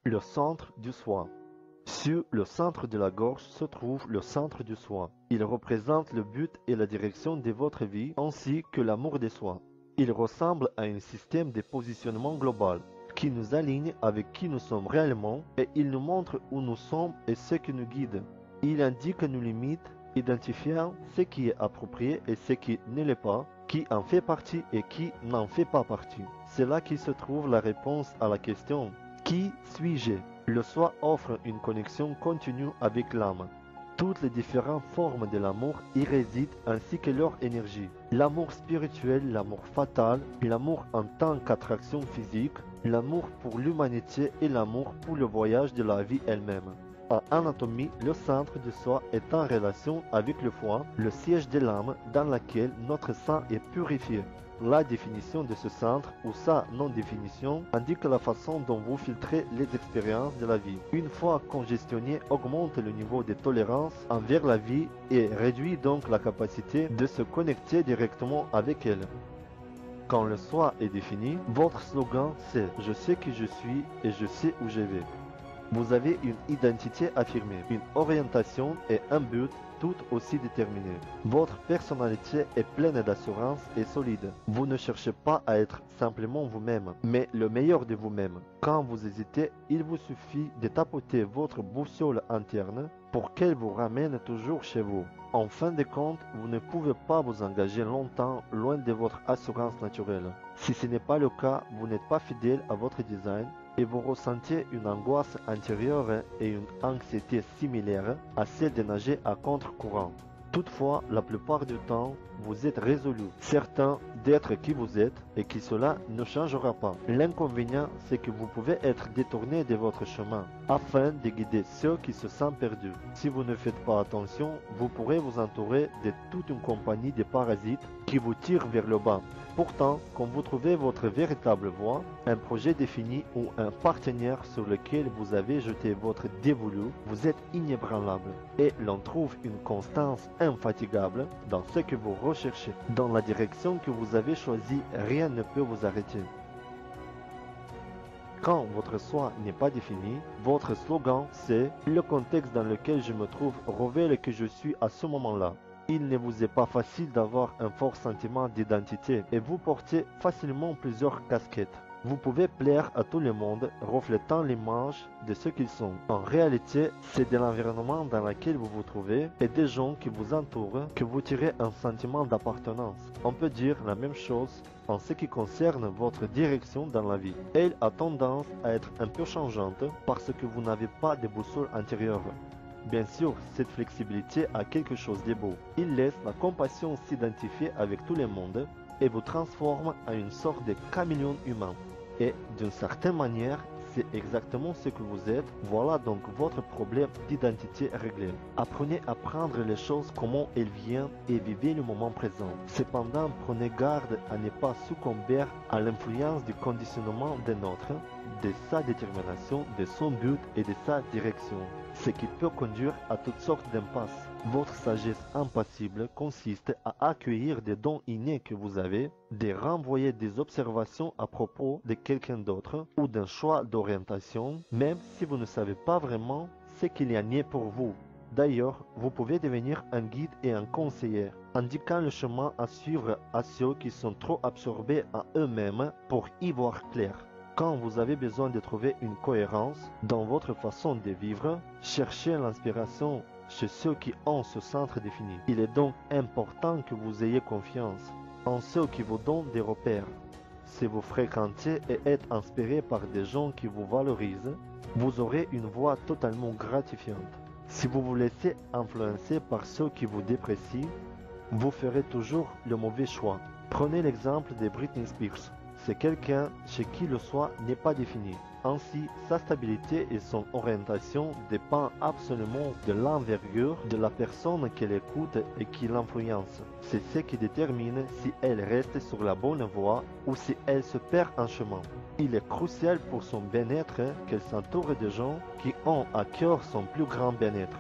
Le centre du soi. Sur le centre de la gorge se trouve le centre du soi. Il représente le but et la direction de votre vie ainsi que l'amour de soi. Il ressemble à un système de positionnement global qui nous aligne avec qui nous sommes réellement et il nous montre où nous sommes et ce qui nous guide. Il indique nos limites, identifiant ce qui est approprié et ce qui ne l'est pas, qui en fait partie et qui n'en fait pas partie. C'est là qu'il se trouve la réponse à la question « Qui suis-je » Le soi offre une connexion continue avec l'âme. Toutes les différentes formes de l'amour y résident ainsi que leur énergie. L'amour spirituel, l'amour fatal, l'amour en tant qu'attraction physique, l'amour pour l'humanité et l'amour pour le voyage de la vie elle-même. En anatomie, le centre du soi est en relation avec le foie, le siège de l'âme dans laquelle notre sang est purifié. La définition de ce centre ou sa non-définition indique la façon dont vous filtrez les expériences de la vie. Une fois congestionné, augmente le niveau de tolérance envers la vie et réduit donc la capacité de se connecter directement avec elle. Quand le soi est défini, votre slogan c'est « Je sais qui je suis et je sais où je vais ». Vous avez une identité affirmée, une orientation et un but tout aussi déterminé. Votre personnalité est pleine d'assurance et solide. Vous ne cherchez pas à être simplement vous-même, mais le meilleur de vous-même. Quand vous hésitez, il vous suffit de tapoter votre boussole interne pour qu'elle vous ramène toujours chez vous. En fin de compte, vous ne pouvez pas vous engager longtemps loin de votre assurance naturelle. Si ce n'est pas le cas, vous n'êtes pas fidèle à votre design et vous ressentez une angoisse intérieure et une anxiété similaire à celle de nager à contre-courant. Toutefois, la plupart du temps, vous êtes résolu, certain d'être qui vous êtes et que cela ne changera pas. L'inconvénient, c'est que vous pouvez être détourné de votre chemin afin de guider ceux qui se sentent perdus. Si vous ne faites pas attention, vous pourrez vous entourer de toute une compagnie de parasites qui vous tirent vers le bas. Pourtant, quand vous trouvez votre véritable voie, un projet défini ou un partenaire sur lequel vous avez jeté votre dévolu, vous êtes inébranlable et l'on trouve une constance infatigable dans ce que vous recherchez. Dans la direction que vous avez choisie, rien ne peut vous arrêter. Quand votre soi n'est pas défini, votre slogan c'est « Le contexte dans lequel je me trouve révèle que je suis à ce moment-là ». Il ne vous est pas facile d'avoir un fort sentiment d'identité et vous portez facilement plusieurs casquettes. Vous pouvez plaire à tout le monde, reflétant l'image de ce qu'ils sont. En réalité, c'est de l'environnement dans lequel vous vous trouvez et des gens qui vous entourent que vous tirez un sentiment d'appartenance. On peut dire la même chose en ce qui concerne votre direction dans la vie. Elle a tendance à être un peu changeante parce que vous n'avez pas de boussole intérieure. Bien sûr, cette flexibilité a quelque chose de beau. Il laisse la compassion s'identifier avec tout le monde et vous transforme en une sorte de caméléon humain. Et d'une certaine manière, c'est exactement ce que vous êtes. Voilà donc votre problème d'identité réglé. Apprenez à prendre les choses comment elles viennent et vivez le moment présent. Cependant, prenez garde à ne pas succomber à l'influence du conditionnement d'un autre, de sa détermination, de son but et de sa direction, ce qui peut conduire à toutes sortes d'impasses. Votre sagesse impassible consiste à accueillir des dons innés que vous avez, de renvoyer des observations à propos de quelqu'un d'autre ou d'un choix d'orientation, même si vous ne savez pas vraiment ce qu'il y en est pour vous. D'ailleurs, vous pouvez devenir un guide et un conseiller, indiquant le chemin à suivre à ceux qui sont trop absorbés en eux-mêmes pour y voir clair. Quand vous avez besoin de trouver une cohérence dans votre façon de vivre, cherchez l'inspiration chez ceux qui ont ce centre défini. Il est donc important que vous ayez confiance en ceux qui vous donnent des repères. Si vous fréquentez et êtes inspiré par des gens qui vous valorisent, vous aurez une voix totalement gratifiante. Si vous vous laissez influencer par ceux qui vous déprécient, vous ferez toujours le mauvais choix. Prenez l'exemple de Britney Spears. C'est quelqu'un chez qui le soi n'est pas défini. Ainsi, sa stabilité et son orientation dépendent absolument de l'envergure de la personne qu'elle écoute et qui l'influence. C'est ce qui détermine si elle reste sur la bonne voie ou si elle se perd en chemin. Il est crucial pour son bien-être qu'elle s'entoure de gens qui ont à cœur son plus grand bien-être.